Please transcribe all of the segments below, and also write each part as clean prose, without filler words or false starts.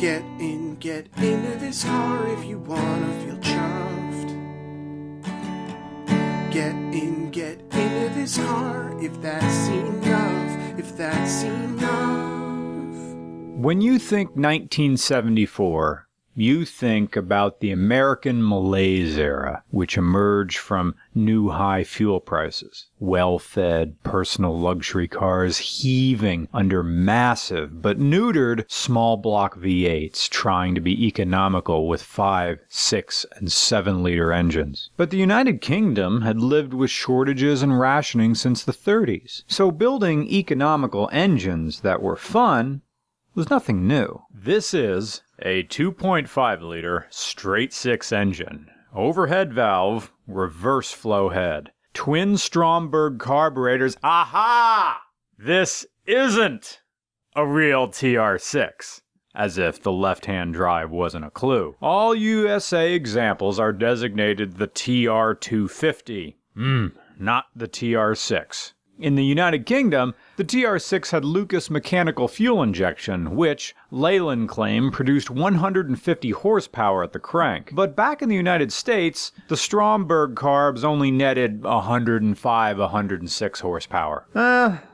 Get into this car if you wanna feel chuffed. Get into this car if that's enough. When you think 1974, you think about the American malaise era, which emerged from new high fuel prices. Well-fed personal luxury cars heaving under massive but neutered small block V8s trying to be economical with 5, 6, and 7-liter engines. But the United Kingdom had lived with shortages and rationing since the 30s. So building economical engines that were fun was nothing new. This is a 2.5-liter straight 6 engine, overhead valve, reverse flow head, twin Stromberg carburetors. Aha! This isn't a real TR6. As if the left-hand drive wasn't a clue. All USA examples are designated the TR250. Not the TR6. In the United Kingdom, the TR6 had Lucas mechanical fuel injection, which, Leyland claimed, produced 150 horsepower at the crank. But back in the United States, the Stromberg carbs only netted 105, 106 horsepower.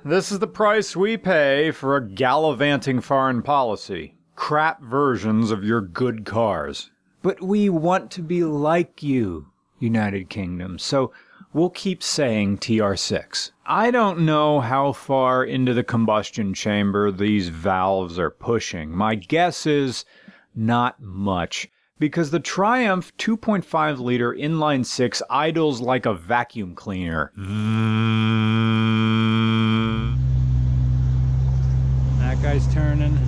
This is the price we pay for a gallivanting foreign policy. Crap versions of your good cars. But we want to be like you, United Kingdom, so we'll keep saying TR6. I don't know how far into the combustion chamber these valves are pushing. My guess is not much, because the Triumph 2.5-liter inline-6 idles like a vacuum cleaner. That guy's turning.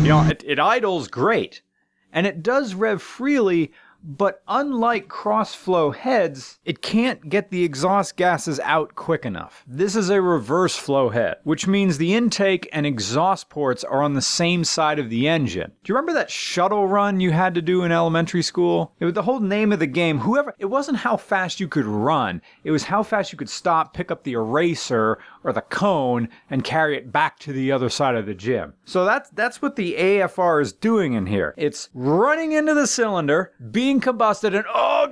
You know, it idles great, and it does rev freely, but unlike cross-flow heads, it can't get the exhaust gases out quick enough. This is a reverse flow head, which means the intake and exhaust ports are on the same side of the engine. Do you remember that shuttle run you had to do in elementary school? It was the whole name of the game. It wasn't how fast you could run, it was how fast you could stop, pick up the eraser or the cone, and carry it back to the other side of the gym. So that's what the AFR is doing in here. It's running into the cylinder, being combusted, and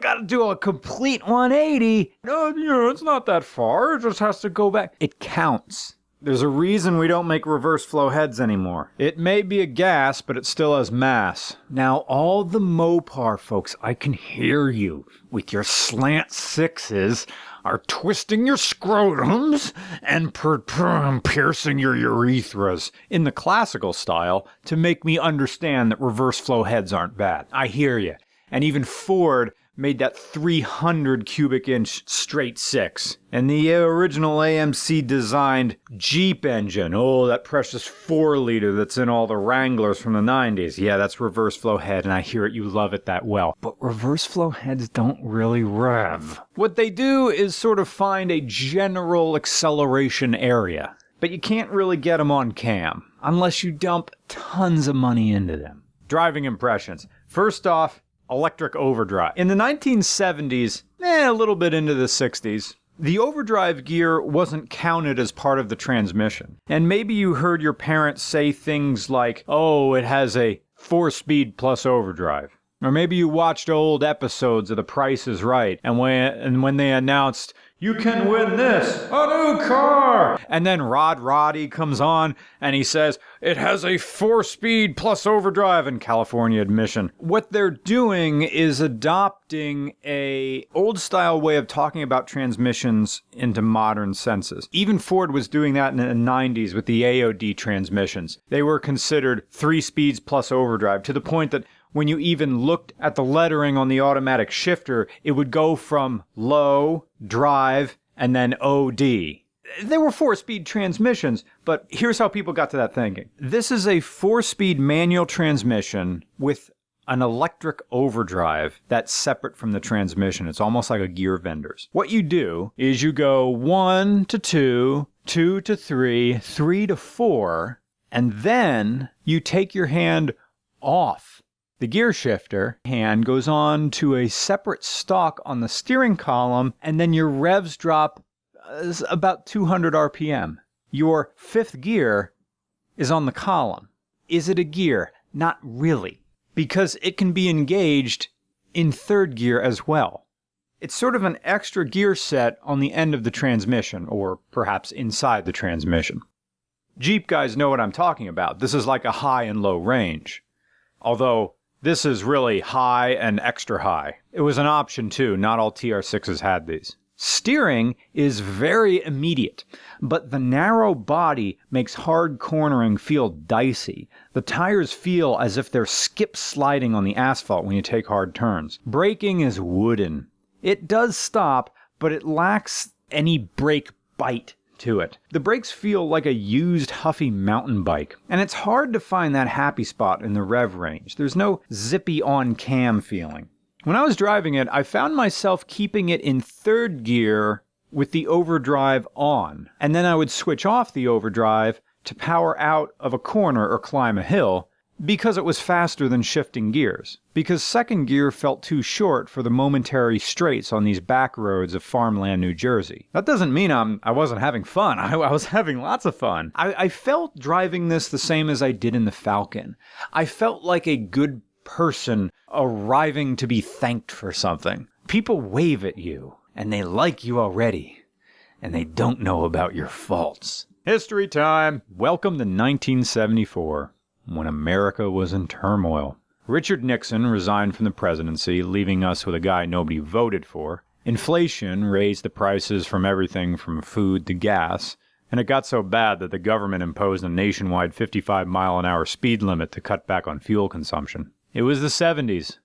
gotta do a complete 180. No, it's not that far, it just has to go back. It counts. There's a reason we don't make reverse flow heads anymore. It may be a gas, but it still has mass. Now, all the Mopar folks, I can hear you with your slant sixes are twisting your scrotums and piercing your urethras in the classical style to make me understand that reverse flow heads aren't bad. I hear you. And even Ford made that 300 cubic inch straight 6. And the original AMC designed Jeep engine, that precious 4-liter that's in all the Wranglers from the 90s. Yeah, that's reverse flow head, and I hear it, you love it that well. But reverse flow heads don't really rev. What they do is sort of find a general acceleration area, but you can't really get them on cam, unless you dump tons of money into them. Driving impressions. First off, electric overdrive. In the 1970s, a little bit into the 60s, the overdrive gear wasn't counted as part of the transmission. And maybe you heard your parents say things like, it has a 4-speed plus overdrive. Or maybe you watched old episodes of The Price is Right, and when they announced, "You can win this, a new car!" And then Roddy comes on and he says, "It has a 4-speed plus overdrive," in California admission. What they're doing is adopting a old-style way of talking about transmissions into modern senses. Even Ford was doing that in the 90s with the AOD transmissions. They were considered 3 speeds plus overdrive, to the point that when you even looked at the lettering on the automatic shifter, it would go from low, drive, and then OD. They were 4-speed transmissions, but here's how people got to that thinking. This is a 4-speed manual transmission with an electric overdrive that's separate from the transmission. It's almost like a gear vendor's. What you do is you go 1 to 2, 2 to 3, 3 to 4, and then you take your hand off The gear shifter hand goes on to a separate stalk on the steering column, and then your revs drop about 200 RPM. Your fifth gear is on the column. Is it a gear? Not really, because it can be engaged in third gear as well. It's sort of an extra gear set on the end of the transmission, or perhaps inside the transmission. Jeep guys know what I'm talking about. This is like a high and low range. Although, this is really high and extra high. It was an option too, not all TR6s had these. Steering is very immediate, but the narrow body makes hard cornering feel dicey. The tires feel as if they're skip sliding on the asphalt when you take hard turns. Braking is wooden. It does stop, but it lacks any brake bite to it. The brakes feel like a used Huffy mountain bike, and it's hard to find that happy spot in the rev range. There's no zippy on cam feeling. When I was driving it, I found myself keeping it in third gear with the overdrive on, and then I would switch off the overdrive to power out of a corner or climb a hill, because it was faster than shifting gears. Because second gear felt too short for the momentary straights on these back roads of farmland New Jersey. That doesn't mean I wasn't having fun. I was having lots of fun. I felt driving this the same as I did in the Falcon. I felt like a good person arriving to be thanked for something. People wave at you, and they like you already, and they don't know about your faults. History time! Welcome to 1974, when America was in turmoil. Richard Nixon resigned from the presidency, leaving us with a guy nobody voted for. Inflation raised the prices from everything from food to gas, and it got so bad that the government imposed a nationwide 55-mile-an-hour speed limit to cut back on fuel consumption. It was the 70s,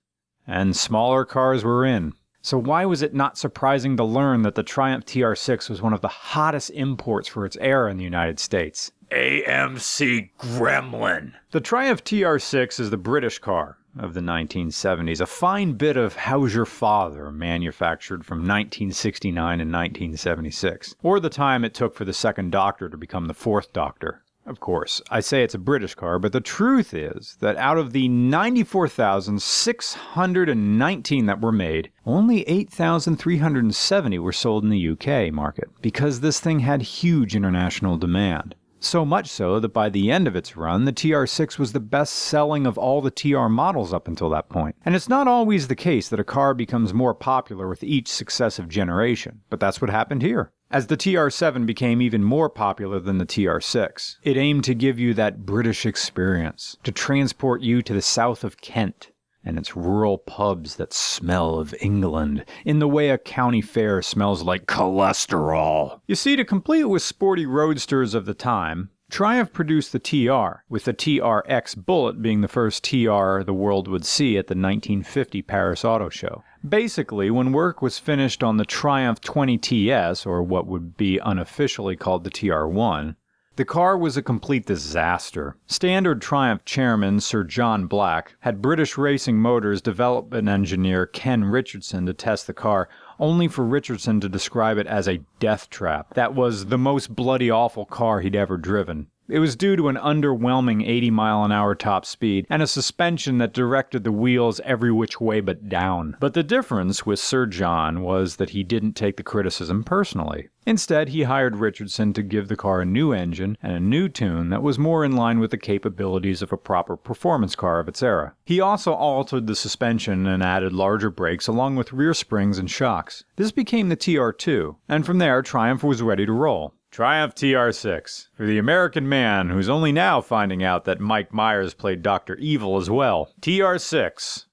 and smaller cars were in. So why was it not surprising to learn that the Triumph TR6 was one of the hottest imports for its era in the United States? AMC Gremlin! The Triumph TR6 is the British car of the 1970s, a fine bit of How's Your Father manufactured from 1969 and 1976, or the time it took for the second Doctor to become the fourth Doctor. Of course, I say it's a British car, but the truth is that out of the 94,619 that were made, only 8,370 were sold in the UK market, because this thing had huge international demand. So much so that by the end of its run, the TR6 was the best-selling of all the TR models up until that point. And it's not always the case that a car becomes more popular with each successive generation, but that's what happened here. As the TR7 became even more popular than the TR6, it aimed to give you that British experience, to transport you to the south of Kent and its rural pubs that smell of England, in the way a county fair smells like cholesterol. You see, to compete with sporty roadsters of the time, Triumph produced the TR, with the TR6 Bullet being the first TR the world would see at the 1950 Paris Auto Show. Basically, when work was finished on the Triumph 20TS, or what would be unofficially called the TR1, the car was a complete disaster. Standard Triumph chairman Sir John Black had British Racing Motors development engineer Ken Richardson to test the car, only for Richardson to describe it as a death trap. That was the most bloody awful car he'd ever driven. It was due to an underwhelming 80-mile-an-hour top speed and a suspension that directed the wheels every which way but down. But the difference with Sir John was that he didn't take the criticism personally. Instead, he hired Richardson to give the car a new engine and a new tune that was more in line with the capabilities of a proper performance car of its era. He also altered the suspension and added larger brakes along with rear springs and shocks. This became the TR2, and from there Triumph was ready to roll. Triumph TR6, for the American man who's only now finding out that Mike Myers played Dr. Evil as well. TR6,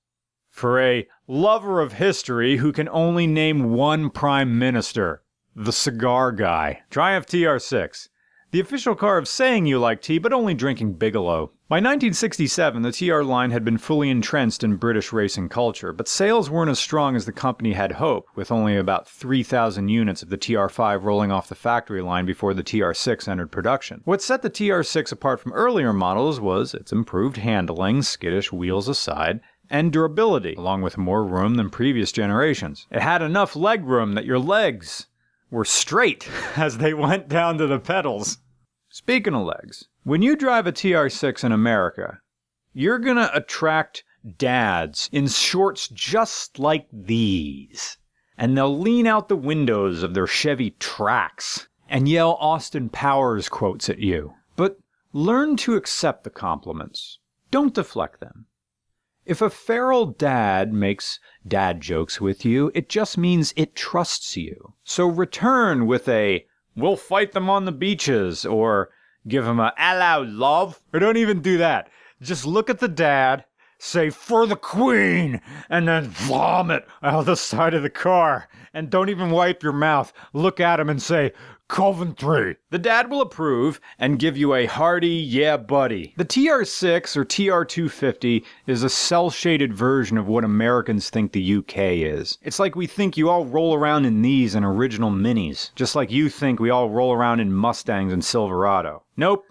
for a lover of history who can only name one prime minister, the cigar guy. Triumph TR6, the official car of saying you like tea but only drinking Bigelow. By 1967, the TR line had been fully entrenched in British racing culture, but sales weren't as strong as the company had hoped, with only about 3,000 units of the TR5 rolling off the factory line before the TR6 entered production. What set the TR6 apart from earlier models was its improved handling, skittish wheels aside, and durability, along with more room than previous generations. It had enough legroom that your legs were straight as they went down to the pedals. Speaking of legs, when you drive a TR6 in America, you're gonna attract dads in shorts just like these. And they'll lean out the windows of their Chevy Trax and yell Austin Powers quotes at you. But learn to accept the compliments. Don't deflect them. If a feral dad makes dad jokes with you, it just means it trusts you. So return with a, "We'll fight them on the beaches," or give him a, "Hello, love." Or don't even do that. Just look at the dad, say, "For the Queen," and then vomit out the side of the car. And don't even wipe your mouth. Look at him and say, "Coventry." The dad will approve and give you a hearty, "Yeah, buddy." The TR6 or TR250 is a cel-shaded version of what Americans think the UK is. It's like we think you all roll around in these and original Minis, just like you think we all roll around in Mustangs and Silverado. Nope.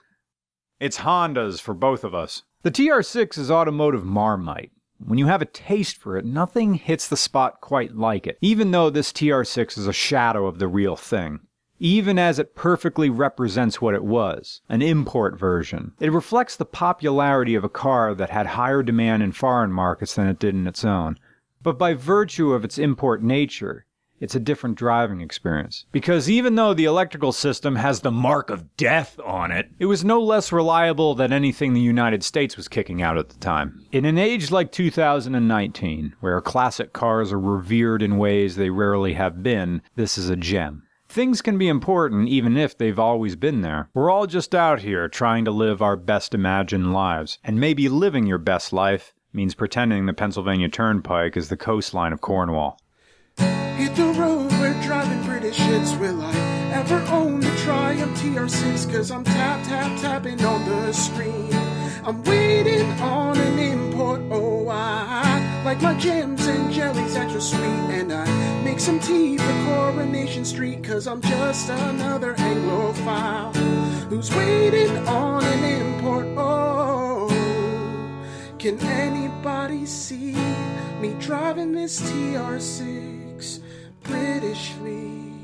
It's Hondas for both of us. The TR6 is automotive Marmite. When you have a taste for it, nothing hits the spot quite like it, even though this TR6 is a shadow of the real thing. Even as it perfectly represents what it was, an import version. It reflects the popularity of a car that had higher demand in foreign markets than it did in its own. But by virtue of its import nature, it's a different driving experience. Because even though the electrical system has the mark of death on it, it was no less reliable than anything the United States was kicking out at the time. In an age like 2019, where classic cars are revered in ways they rarely have been, this is a gem. Things can be important even if they've always been there. We're all just out here trying to live our best imagined lives. And maybe living your best life means pretending the Pennsylvania Turnpike is the coastline of Cornwall. Hit the road, we're driving British hits. Will I ever own the Triumph TR6? Cause I'm tapping on the screen. I'm waiting on an import. Oh, I like my jams and jellies extra sweet. And I make some tea for Coronation Street. Cause I'm just another Anglophile who's waiting on an import. Oh, can anybody see me driving this TR6 British Leyland?